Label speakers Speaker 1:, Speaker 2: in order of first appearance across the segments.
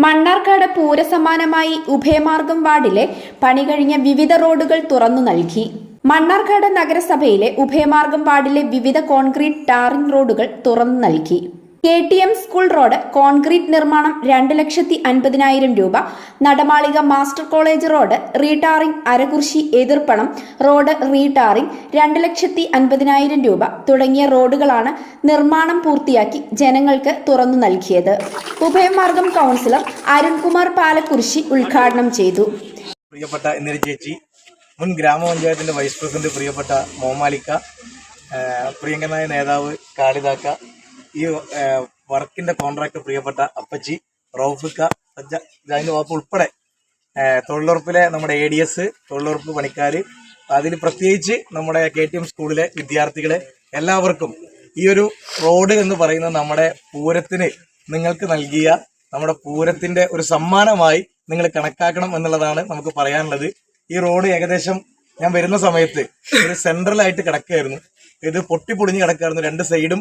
Speaker 1: മണ്ണാർക്കാട് പൂരസമാനമായി ഉഭയമാർഗം വാർഡിലെ പണി കഴിഞ്ഞ വിവിധ റോഡുകൾ തുറന്നു നൽകി. മണ്ണാർക്കാട് നഗരസഭയിലെ ഉഭയമാർഗം വാർഡിലെ വിവിധ കോൺക്രീറ്റ് ടാറിംഗ് റോഡുകൾ തുറന്നു നൽകി. KTM സ്കൂൾ റോഡ് കോൺക്രീറ്റ് നിർമ്മാണം 2,50,000 രൂപ, Nadamalika master college road retarring, അരകുർശി എതിർപ്പണം റോഡ് റീടാറിംഗ് 2,50,000 രൂപ തുടങ്ങിയ റോഡുകളാണ് നിർമ്മാണം പൂർത്തിയാക്കി ജനങ്ങൾക്ക് തുറന്നു നൽകിയത്. ഉഭയമാർഗം കൗൺസിലർ അരുൺകുമാർ പാലക്കുറിശി ഉദ്ഘാടനം ചെയ്തു.
Speaker 2: പ്രിയപ്പെട്ട ഇന്ദിര ചേച്ചി, മുൻ ഗ്രാമപഞ്ചായത്തിന്റെ വൈസ് പ്രസിഡന്റ് പ്രിയപ്പെട്ട മോമാലിക്ക, പ്രിയങ്കനായ നേതാവ് കാളിദാക്ക, ഈ വർക്കിന്റെ കോൺട്രാക്ടർ പ്രിയപ്പെട്ട അപ്പച്ചി, റൌഫിക്ക, അതിന്റെ വാപ്പ് ഉൾപ്പെടെ തൊഴിലുറപ്പിലെ നമ്മുടെ ADS, തൊഴിലുറപ്പ് പണിക്കാര്, അതിൽ പ്രത്യേകിച്ച് നമ്മുടെ KTM സ്കൂളിലെ വിദ്യാർത്ഥികളെ എല്ലാവർക്കും ഈ ഒരു റോഡ് എന്ന് പറയുന്നത് നമ്മുടെ പൂരത്തിന് നിങ്ങൾക്ക് നൽകിയ നമ്മുടെ പൂരത്തിന്റെ ഒരു സമ്മാനമായി നിങ്ങൾ കണക്കാക്കണം എന്നുള്ളതാണ് നമുക്ക് പറയാനുള്ളത്. ഈ റോഡ് ഏകദേശം ഞാൻ വരുന്ന സമയത്ത് ഒരു സെൻട്രലായിട്ട് കിടക്കുകയായിരുന്നു. ഇത് പൊട്ടിപ്പൊളിഞ്ഞ് കിടക്കുകയായിരുന്നു. രണ്ട് സൈഡും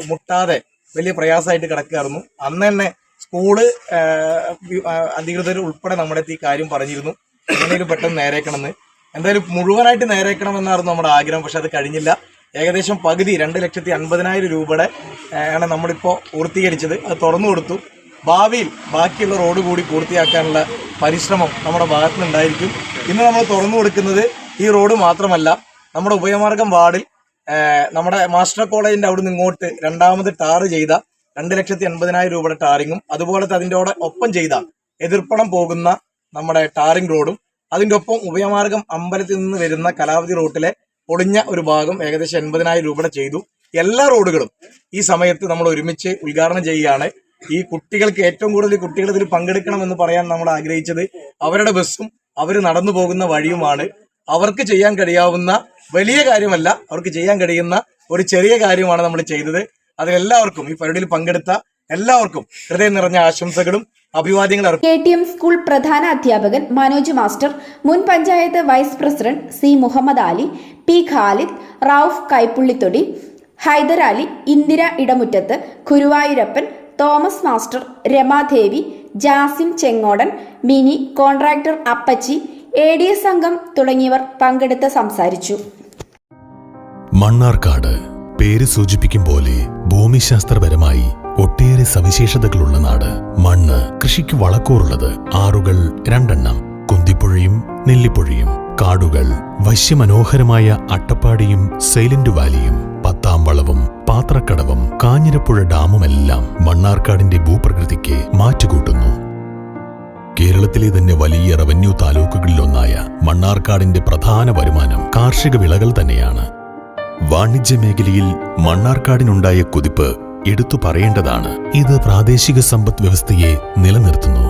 Speaker 2: മുട്ടാതെ വലിയ പ്രയാസമായിട്ട് കിടക്കുകയായിരുന്നു. അന്ന് തന്നെ സ്കൂള് അധികൃതർ ഉൾപ്പെടെ നമ്മുടെ ഈ കാര്യം പറഞ്ഞിരുന്നു, എങ്ങനെയും പെട്ടെന്ന് നേരേക്കണമെന്ന്. എന്തായാലും മുഴുവനായിട്ട് നേരേക്കണമെന്നായിരുന്നു നമ്മുടെ ആഗ്രഹം. പക്ഷെ അത് കഴിഞ്ഞില്ല. ഏകദേശം പകുതി 2,50,000 രൂപയുടെ ആണ് നമ്മളിപ്പോൾ പൂർത്തീകരിച്ചത്. അത് തുറന്നു കൊടുത്തു. ഭാവിയിൽ ബാക്കിയുള്ള റോഡ് കൂടി പൂർത്തിയാക്കാനുള്ള പരിശ്രമം നമ്മുടെ ഭാഗത്തുനിന്നുണ്ടായിരിക്കും. ഇന്ന് നമ്മൾ തുറന്നു കൊടുക്കുന്നത് ഈ റോഡ് മാത്രമല്ല, നമ്മുടെ ഉഭയമാർഗം വാർഡിൽ നമ്മുടെ മാസ്റ്റർ കോളേജിന്റെ അവിടെ നിന്ന് ഇങ്ങോട്ട് രണ്ടാമത് ടാർ ചെയ്ത 2,50,000 രൂപയുടെ ടാറിങ്ങും, അതുപോലെ അതിൻ്റെ ഒപ്പം ചെയ്ത എതിർപ്പണം പോകുന്ന നമ്മുടെ ടാറിംഗ് റോഡും, അതിൻ്റെ ഒപ്പം ഉഭയമാർഗം അമ്പലത്തിൽ നിന്ന് വരുന്ന കലാവതി റോട്ടിലെ പൊളിഞ്ഞ ഒരു ഭാഗം ഏകദേശം 80,000 രൂപയുടെ ചെയ്തു. എല്ലാ റോഡുകളും ഈ സമയത്ത് നമ്മൾ ഒരുമിച്ച് ഉദ്ഘാടനം ചെയ്യുകയാണ്. ഈ കുട്ടികൾക്ക് ഏറ്റവും കൂടുതൽ കുട്ടികൾ ഇതിൽ പങ്കെടുക്കണമെന്ന് പറയാൻ നമ്മൾ ആഗ്രഹിച്ചത് അവരുടെ ബസ്സും അവർ നടന്നു പോകുന്ന വഴിയുമാണ്. അവർക്ക് ചെയ്യാൻ കഴിയാവുന്ന വലിയ കാര്യമല്ല, അവർക്ക് ചെയ്യാൻ കഴിയുന്ന ഒരു ചെറിയ കാര്യമാണ് നമ്മൾ ചെയ്തത്. അതിലെല്ലാവർക്കും, ഈ പരിപാടിയിൽ പങ്കെടുത്ത എല്ലാവർക്കും ഹൃദയം നിറഞ്ഞ ആശംസകളും അഭിവാദ്യങ്ങളും.
Speaker 1: KTM സ്കൂൾ പ്രധാന അധ്യാപകൻ മനോജ് മാസ്റ്റർ, മുൻ panchayat vice president C Muhammad Ali, P Khalid, Rauf Kaippullithodi, Haidarali, Indira Idamuttath, Guruvayurappan, Thomas master, Ramadevi, Jasim Chengodan, Mini, contractor Appachi, ADS അംഗം തുടങ്ങിയവർ പങ്കെടുത്ത് സംസാരിച്ചു.
Speaker 3: മണ്ണാർക്കാട് പേര് സൂചിപ്പിക്കും പോലെ ഭൂമിശാസ്ത്രപരമായി ഒട്ടേറെ സവിശേഷതകളുള്ള നാട്. മണ്ണ് കൃഷിക്ക് വളക്കൂറുള്ളത്. ആറുകൾ 2 കുന്തിപ്പുഴയും നെല്ലിപ്പുഴയും, കാടുകൾ, വശ്യമനോഹരമായ അട്ടപ്പാടിയും സൈലന്റ് വാലിയും, പത്താംവളവും പാത്രക്കടവും കാഞ്ഞിരപ്പുഴ ഡാമുമെല്ലാം മണ്ണാർക്കാടിന്റെ ഭൂപ്രകൃതിക്ക് മാറ്റുകൂട്ടുന്നു. കേരളത്തിലെ തന്നെ വലിയ റവന്യൂ താലൂക്കുകളിലൊന്നായ മണ്ണാർക്കാടിന്റെ പ്രധാന വരുമാനം കാർഷിക വിളകൾ തന്നെയാണ്. വാണിജ്യ മേഖലയിൽ മണ്ണാർക്കാടിനുണ്ടായ കുതിപ്പ് എടുത്തു പറയേണ്ടതാണ്. ഇത് പ്രാദേശിക സമ്പദ് വ്യവസ്ഥയെ നിലനിർത്തുന്നു.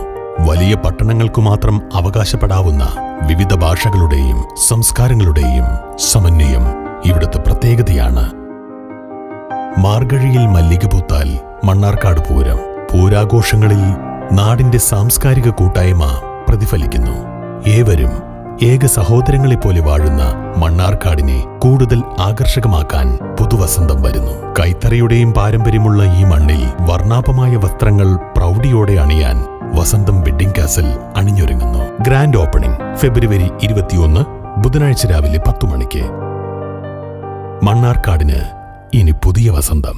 Speaker 3: വലിയ പട്ടണങ്ങൾക്കു മാത്രം അവകാശപ്പെടാവുന്ന വിവിധ ഭാഷകളുടെയും സംസ്കാരങ്ങളുടെയും സമന്വയം ഇവിടുത്തെ പ്രത്യേകതയാണ്. മാർഗഴിയിൽ മല്ലിക പൂത്താൽ മണ്ണാർക്കാട് പൂരം. പൂരാഘോഷങ്ങളിൽ നാടിന്റെ സാംസ്കാരിക കൂട്ടായ്മ പ്രതിഫലിക്കുന്നു. ഏവരും ഏക സഹോദരങ്ങളെപ്പോലെ വാഴുന്ന മണ്ണാർക്കാടിനെ കൂടുതൽ ആകർഷകമാക്കാൻ പുതുവസന്തം വരുന്നു. കൈത്തറിയുടെയും പാരമ്പര്യമുള്ള ഈ മണ്ണിൽ വർണ്ണാഭമായ വസ്ത്രങ്ങൾ പ്രൗഢിയോടെ അണിയാൻ വസന്തം വെഡ്ഡിംഗ് കാസൽ അണിഞ്ഞൊരുങ്ങുന്നു. ഗ്രാൻഡ് ഓപ്പണിംഗ് ഫെബ്രുവരി 21 ബുധനാഴ്ച രാവിലെ 10 മണിക്ക്. മണ്ണാർക്കാടിന് ഇനി പുതിയ വസന്തം.